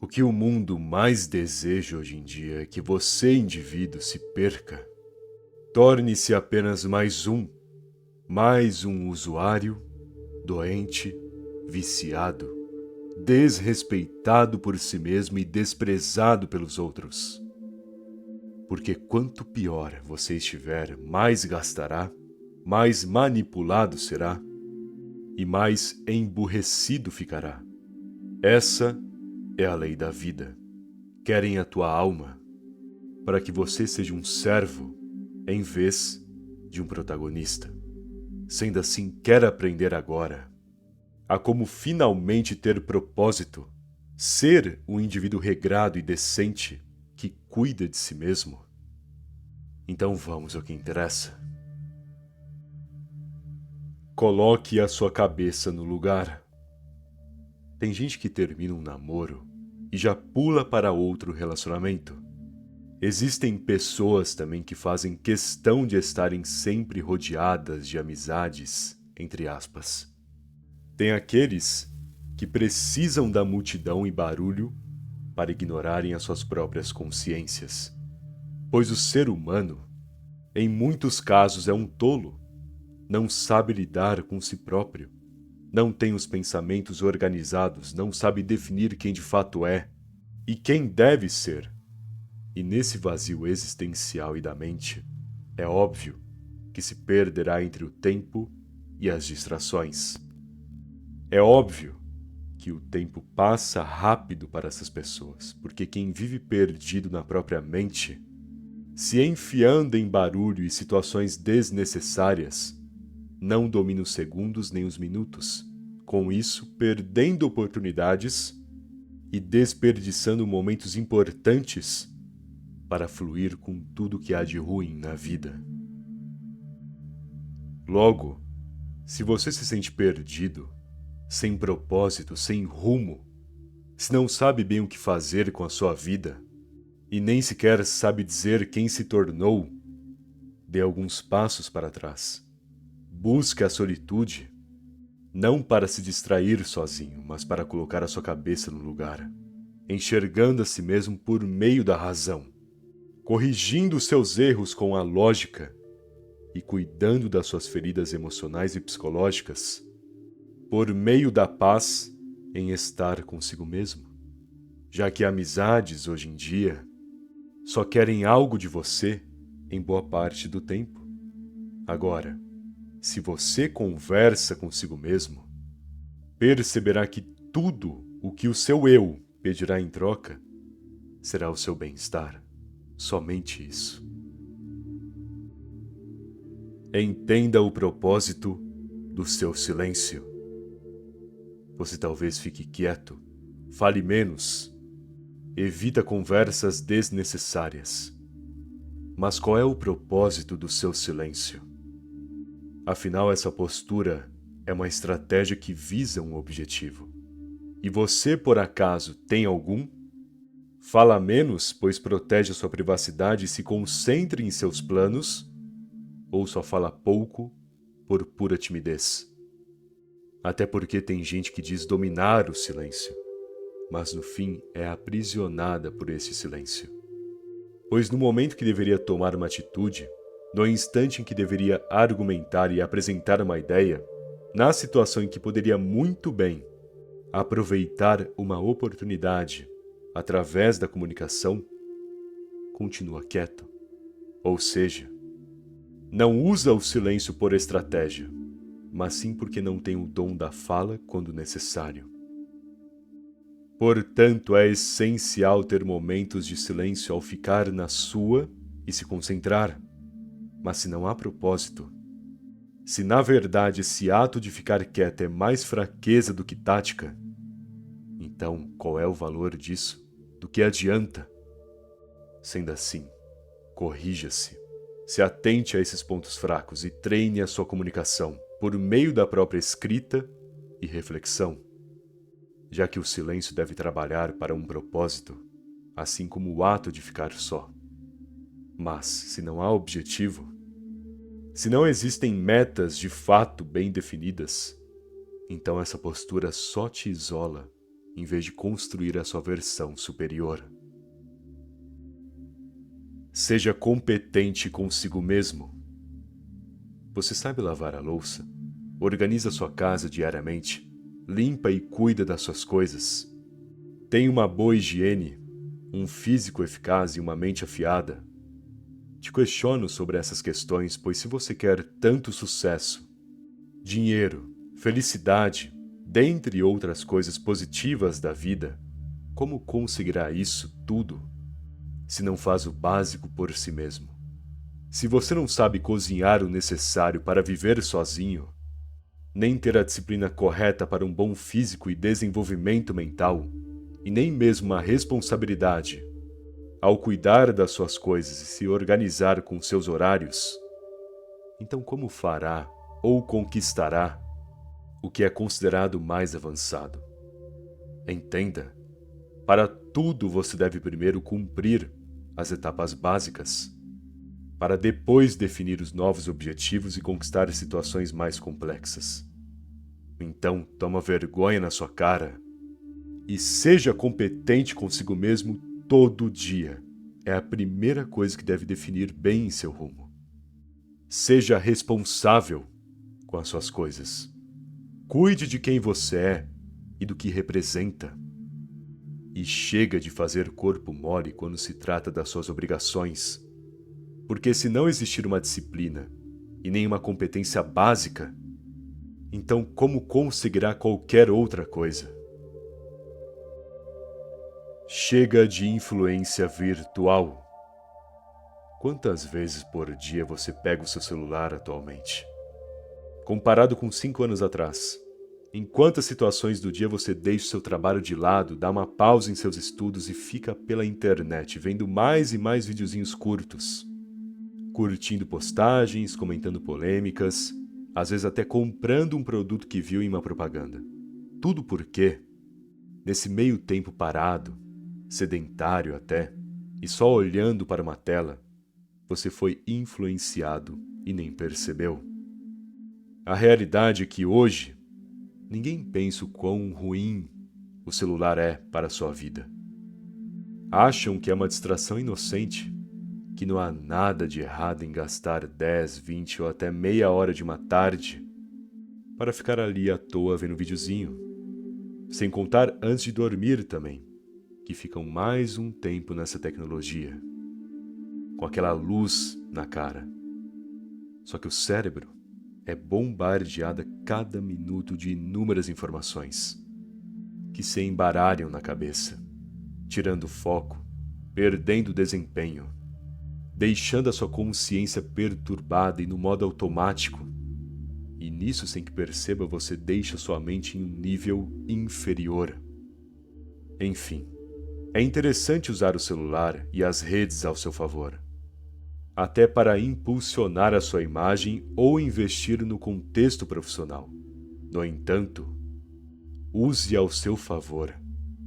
O que o mundo mais deseja hoje em dia é que você, indivíduo, se perca. Torne-se apenas mais um usuário, doente, viciado, desrespeitado por si mesmo e desprezado pelos outros. Porque quanto pior você estiver, mais gastará, mais manipulado será e mais emburrecido ficará. Essa é a lei da vida. Querem a tua alma para que você seja um servo em vez de um protagonista. Sendo assim, quer aprender agora a como finalmente ter propósito, ser um indivíduo regrado e decente que cuida de si mesmo? Então vamos ao que interessa. Coloque a sua cabeça no lugar. Tem gente que termina um namoro e já pula para outro relacionamento. Existem pessoas também que fazem questão de estarem sempre rodeadas de amizades, entre aspas. Tem aqueles que precisam da multidão e barulho para ignorarem as suas próprias consciências. Pois o ser humano, em muitos casos, é um tolo, não sabe lidar com si próprio, não tem os pensamentos organizados, não sabe definir quem de fato é e quem deve ser. E nesse vazio existencial e da mente, é óbvio que se perderá entre o tempo e as distrações. É óbvio que o tempo passa rápido para essas pessoas, porque quem vive perdido na própria mente, se enfiando em barulho e situações desnecessárias, não domina os segundos nem os minutos, com isso perdendo oportunidades e desperdiçando momentos importantes para fluir com tudo que há de ruim na vida. Logo, se você se sente perdido, sem propósito, sem rumo, se não sabe bem o que fazer com a sua vida e nem sequer sabe dizer quem se tornou, dê alguns passos para trás. Busque a solitude, não para se distrair sozinho, mas para colocar a sua cabeça no lugar, enxergando a si mesmo por meio da razão, corrigindo seus erros com a lógica e cuidando das suas feridas emocionais e psicológicas, por meio da paz em estar consigo mesmo. Já que amizades hoje em dia só querem algo de você em boa parte do tempo. Agora, se você conversa consigo mesmo, perceberá que tudo o que o seu eu pedirá em troca será o seu bem-estar. Somente isso. Entenda o propósito do seu silêncio. Você talvez fique quieto, fale menos, evita conversas desnecessárias. Mas qual é o propósito do seu silêncio? Afinal, essa postura é uma estratégia que visa um objetivo. E você, por acaso, tem algum? Fala menos, pois protege a sua privacidade e se concentre em seus planos? Ou só fala pouco por pura timidez? Até porque tem gente que diz dominar o silêncio, mas no fim é aprisionada por esse silêncio. Pois no momento que deveria tomar uma atitude, no instante em que deveria argumentar e apresentar uma ideia, na situação em que poderia muito bem aproveitar uma oportunidade através da comunicação, continua quieto. Ou seja, não usa o silêncio por estratégia, mas sim porque não tem o dom da fala quando necessário. Portanto, é essencial ter momentos de silêncio ao ficar na sua e se concentrar. Mas se não há propósito, se na verdade esse ato de ficar quieto é mais fraqueza do que tática, então qual é o valor disso? Do que adianta? Sendo assim, corrija-se, se atente a esses pontos fracos e treine a sua comunicação por meio da própria escrita e reflexão, já que o silêncio deve trabalhar para um propósito, assim como o ato de ficar só. Mas, se não há objetivo, se não existem metas de fato bem definidas, então essa postura só te isola em vez de construir a sua versão superior. Seja competente consigo mesmo. Você sabe lavar a louça? Organiza sua casa diariamente? Limpa e cuida das suas coisas? Tem uma boa higiene, um físico eficaz e uma mente afiada? Te questiono sobre essas questões, pois se você quer tanto sucesso, dinheiro, felicidade, dentre outras coisas positivas da vida, como conseguirá isso tudo se não faz o básico por si mesmo? Se você não sabe cozinhar o necessário para viver sozinho, nem ter a disciplina correta para um bom físico e desenvolvimento mental, e nem mesmo a responsabilidade ao cuidar das suas coisas e se organizar com seus horários, então como fará ou conquistará o que é considerado mais avançado? Entenda, para tudo você deve primeiro cumprir as etapas básicas, para depois definir os novos objetivos e conquistar situações mais complexas. Então, toma vergonha na sua cara e seja competente consigo mesmo todo dia. É a primeira coisa que deve definir bem em seu rumo. Seja responsável com as suas coisas. Cuide de quem você é e do que representa. E chega de fazer corpo mole quando se trata das suas obrigações. Porque se não existir uma disciplina e nem uma competência básica, então como conseguirá qualquer outra coisa? Chega de influência virtual. Quantas vezes por dia você pega o seu celular atualmente? Comparado com 5 anos atrás, em quantas situações do dia você deixa o seu trabalho de lado, dá uma pausa em seus estudos e fica pela internet vendo mais e mais videozinhos curtos, curtindo postagens, comentando polêmicas, às vezes até comprando um produto que viu em uma propaganda? Tudo porque, nesse meio tempo parado, sedentário até, e só olhando para uma tela, você foi influenciado e nem percebeu. A realidade é que hoje, ninguém pensa o quão ruim o celular é para a sua vida. Acham que é uma distração inocente, que não há nada de errado em gastar 10, 20 ou até meia hora de uma tarde para ficar ali à toa vendo um videozinho. Sem contar antes de dormir também, que ficam mais um tempo nessa tecnologia, com aquela luz na cara. Só que o cérebro é bombardeado a cada minuto de inúmeras informações que se embaralham na cabeça, tirando o foco, perdendo o desempenho, deixando a sua consciência perturbada e no modo automático. E nisso, sem que perceba, você deixa sua mente em um nível inferior. Enfim, é interessante usar o celular e as redes ao seu favor, até para impulsionar a sua imagem ou investir no contexto profissional. No entanto, use ao seu favor,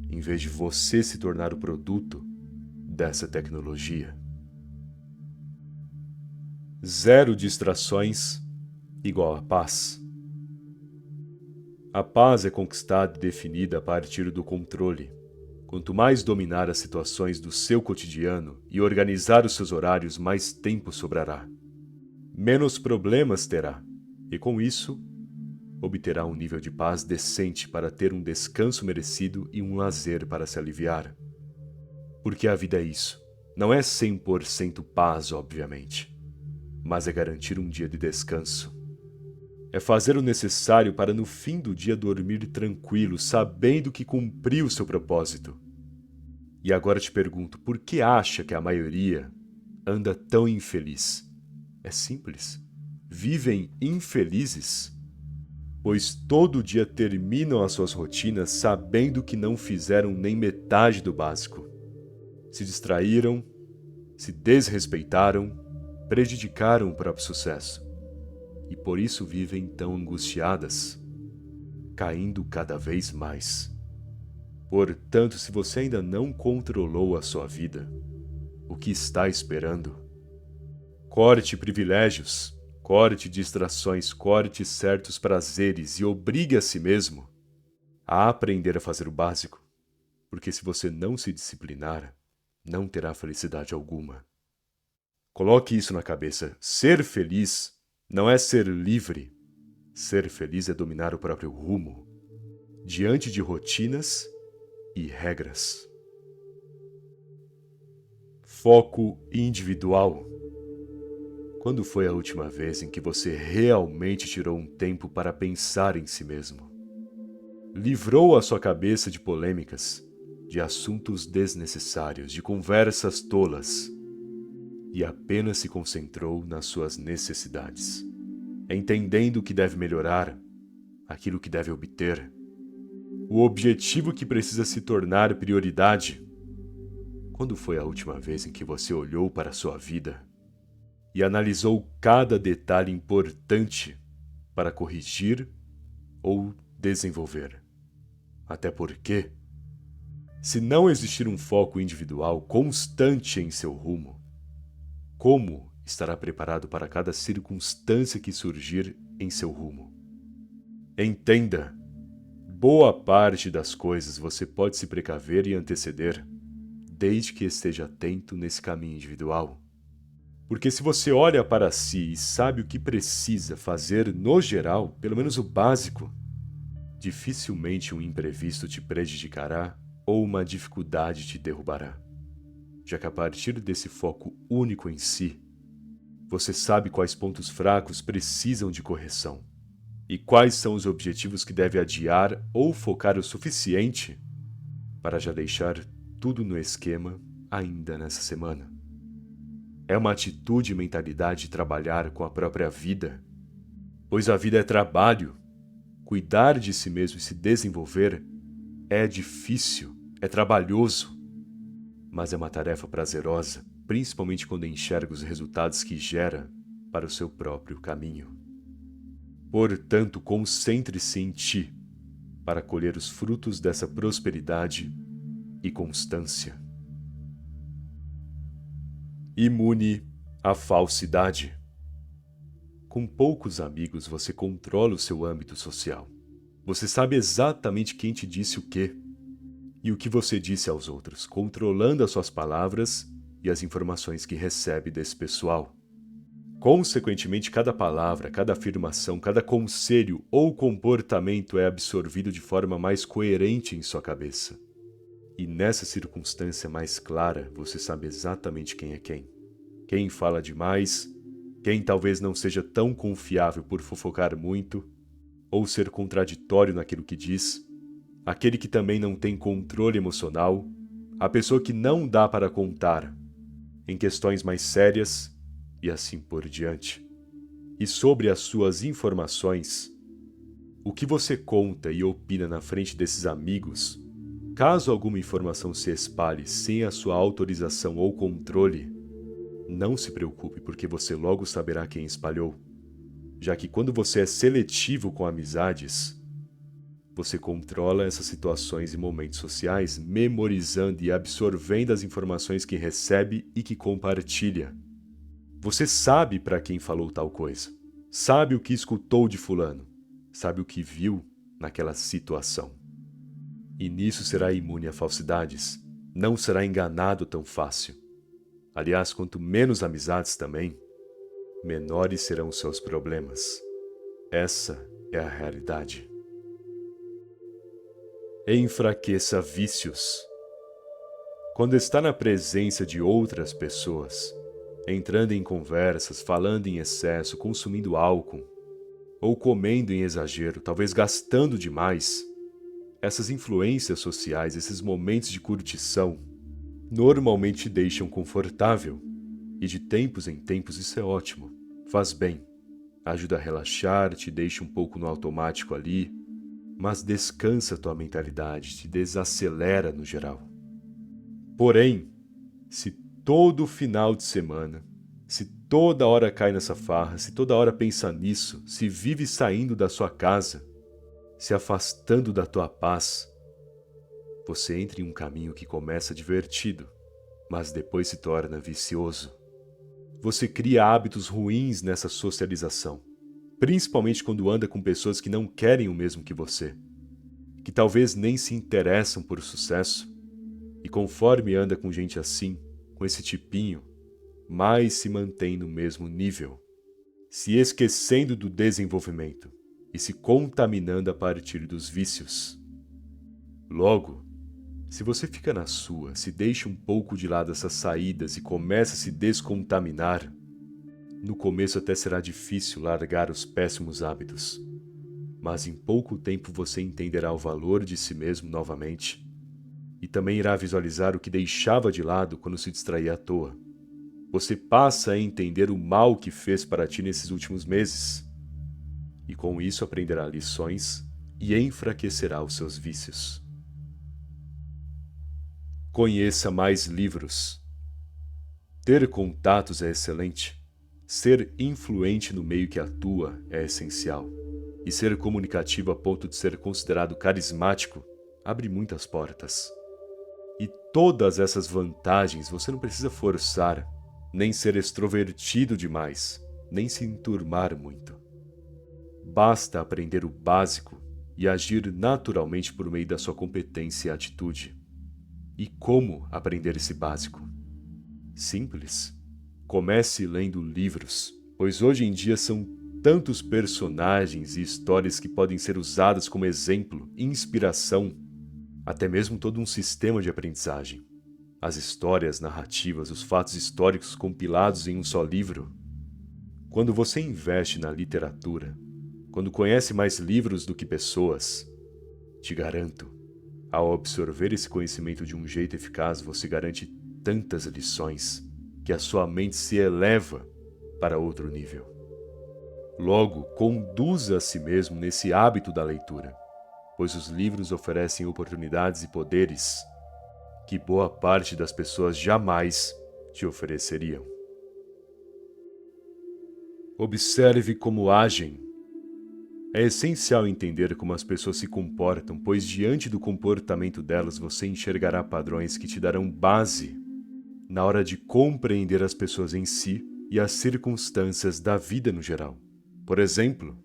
em vez de você se tornar o produto dessa tecnologia. 0 distrações igual a paz. A paz é conquistada e definida a partir do controle. Quanto mais dominar as situações do seu cotidiano e organizar os seus horários, mais tempo sobrará. Menos problemas terá, e com isso, obterá um nível de paz decente para ter um descanso merecido e um lazer para se aliviar. Porque a vida é isso. Não é 100% paz, obviamente, mas é garantir um dia de descanso. É fazer o necessário para no fim do dia dormir tranquilo, sabendo que cumpriu seu propósito. E agora te pergunto, por que acha que a maioria anda tão infeliz? É simples. Vivem infelizes, pois todo dia terminam as suas rotinas sabendo que não fizeram nem metade do básico. Se distraíram, se desrespeitaram, prejudicaram o próprio sucesso. E por isso vivem tão angustiadas, caindo cada vez mais. Portanto, se você ainda não controlou a sua vida, o que está esperando? Corte privilégios, corte distrações, corte certos prazeres e obrigue a si mesmo a aprender a fazer o básico. porque se você não se disciplinar, não terá felicidade alguma. Coloque isso na cabeça. Ser feliz não é ser livre. Ser feliz é dominar o próprio rumo, diante de rotinas e regras. Foco individual. Quando foi a última vez em que você realmente tirou um tempo para pensar em si mesmo? Livrou a sua cabeça de polêmicas, de assuntos desnecessários, de conversas tolas e apenas se concentrou nas suas necessidades, entendendo o que deve melhorar, aquilo que deve obter, o objetivo que precisa se tornar prioridade. Quando foi a última vez em que você olhou para a sua vida e analisou cada detalhe importante para corrigir ou desenvolver? Até porque, se não existir um foco individual constante em seu rumo, como estará preparado para cada circunstância que surgir em seu rumo? Entenda, boa parte das coisas você pode se precaver e anteceder, desde que esteja atento nesse caminho individual. Porque se você olha para si e sabe o que precisa fazer no geral, pelo menos o básico, dificilmente um imprevisto te prejudicará ou uma dificuldade te derrubará, já que a partir desse foco único em si, você sabe quais pontos fracos precisam de correção e quais são os objetivos que deve adiar ou focar o suficiente para já deixar tudo no esquema ainda nessa semana. É uma atitude e mentalidade de trabalhar com a própria vida, pois a vida é trabalho. Cuidar de si mesmo e se desenvolver é difícil, é trabalhoso, mas é uma tarefa prazerosa, principalmente quando enxerga os resultados que gera para o seu próprio caminho. Portanto, concentre-se em ti para colher os frutos dessa prosperidade e constância. Imune à falsidade. Com poucos amigos você controla o seu âmbito social. Você sabe exatamente quem te disse o quê e o que você disse aos outros, controlando as suas palavras e as informações que recebe desse pessoal. Consequentemente, cada palavra, cada afirmação, cada conselho ou comportamento é absorvido de forma mais coerente em sua cabeça. E nessa circunstância mais clara, você sabe exatamente quem é quem. Quem fala demais, quem talvez não seja tão confiável por fofocar muito, ou ser contraditório naquilo que diz, aquele que também não tem controle emocional, a pessoa que não dá para contar em questões mais sérias e assim por diante. E sobre as suas informações, o que você conta e opina na frente desses amigos, caso alguma informação se espalhe sem a sua autorização ou controle, não se preocupe porque você logo saberá quem espalhou, já que quando você é seletivo com amizades, você controla essas situações e momentos sociais, memorizando e absorvendo as informações que recebe e que compartilha. Você sabe para quem falou tal coisa, sabe o que escutou de fulano, sabe o que viu naquela situação. E nisso será imune a falsidades, não será enganado tão fácil. Aliás, quanto menos amizades também, menores serão os seus problemas. Essa é a realidade. Enfraqueça vícios. Quando está na presença de outras pessoas, entrando em conversas, falando em excesso, consumindo álcool, ou comendo em exagero, talvez gastando demais, essas influências sociais, esses momentos de curtição, normalmente te deixam confortável. E de tempos em tempos isso é ótimo, faz bem, ajuda a relaxar, te deixa um pouco no automático ali, mas descansa tua mentalidade, te desacelera no geral. Porém, se todo final de semana, se toda hora cai nessa farra, se toda hora pensa nisso, se vive saindo da sua casa, se afastando da tua paz, você entra em um caminho que começa divertido, mas depois se torna vicioso. Você cria hábitos ruins nessa socialização, principalmente quando anda com pessoas que não querem o mesmo que você, que talvez nem se interessam por sucesso, E conforme anda com gente assim, com esse tipinho, mais se mantém no mesmo nível, se esquecendo do desenvolvimento e se contaminando a partir dos vícios. Logo, se você fica na sua, se deixa um pouco de lado essas saídas e começa a se descontaminar, no começo até será difícil largar os péssimos hábitos, mas em pouco tempo você entenderá o valor de si mesmo novamente e também irá visualizar o que deixava de lado quando se distraía à toa. Você passa a entender o mal que fez para ti nesses últimos meses e com isso aprenderá lições e enfraquecerá os seus vícios. Conheça mais livros. Ter contatos é excelente. Ser influente no meio que atua é essencial. E ser comunicativo a ponto de ser considerado carismático abre muitas portas. E todas essas vantagens você não precisa forçar, nem ser extrovertido demais, nem se enturmar muito. Basta aprender o básico e agir naturalmente por meio da sua competência e atitude. E como aprender esse básico? Simples. Comece lendo livros, pois hoje em dia são tantos personagens e histórias que podem ser usadas como exemplo, inspiração, até mesmo todo um sistema de aprendizagem. As histórias, narrativas, os fatos históricos compilados em um só livro. Quando você investe na literatura, quando conhece mais livros do que pessoas, te garanto, ao absorver esse conhecimento de um jeito eficaz, você garante tantas lições que a sua mente se eleva para outro nível. Logo, conduza a si mesmo nesse hábito da leitura, pois os livros oferecem oportunidades e poderes que boa parte das pessoas jamais te ofereceriam. Observe como agem. É essencial entender como as pessoas se comportam, pois diante do comportamento delas você enxergará padrões que te darão base na hora de compreender as pessoas em si e as circunstâncias da vida no geral. Por exemplo,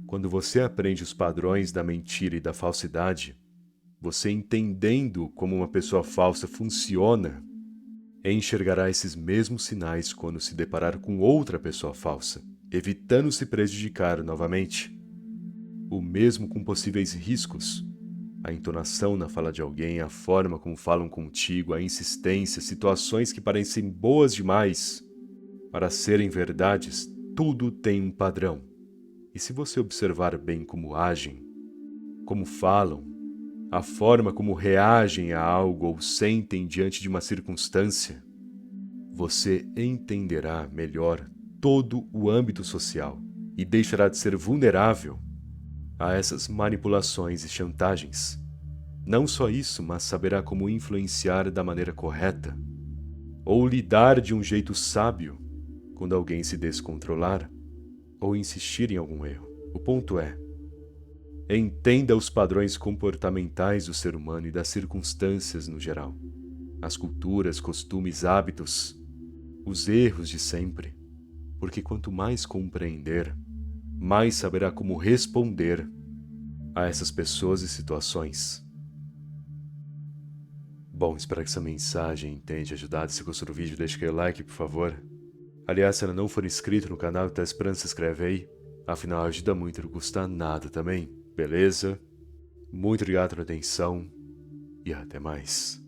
quando você aprende os padrões da mentira e da falsidade, você entendendo como uma pessoa falsa funciona, enxergará esses mesmos sinais quando se deparar com outra pessoa falsa, evitando se prejudicar novamente. O mesmo com possíveis riscos. A entonação na fala de alguém, a forma como falam contigo, a insistência, situações que parecem boas demais para serem verdades, tudo tem um padrão. E se você observar bem como agem, como falam, a forma como reagem a algo ou sentem diante de uma circunstância, você entenderá melhor todo o âmbito social e deixará de ser vulnerável a essas manipulações e chantagens. Não só isso, mas saberá como influenciar da maneira correta, ou lidar de um jeito sábio quando alguém se descontrolar ou insistir em algum erro. O ponto é, entenda os padrões comportamentais do ser humano e das circunstâncias no geral, as culturas, costumes, hábitos, os erros de sempre, porque quanto mais compreender, mais saberá como responder a essas pessoas e situações. Bom, espero que essa mensagem tenha te ajudado. Se gostou do vídeo, deixa aquele like, por favor. Aliás, se ainda não for inscrito no canal e tá esperando, se inscreve aí. Afinal, ajuda muito, não custa nada também, beleza? Muito obrigado pela atenção e até mais.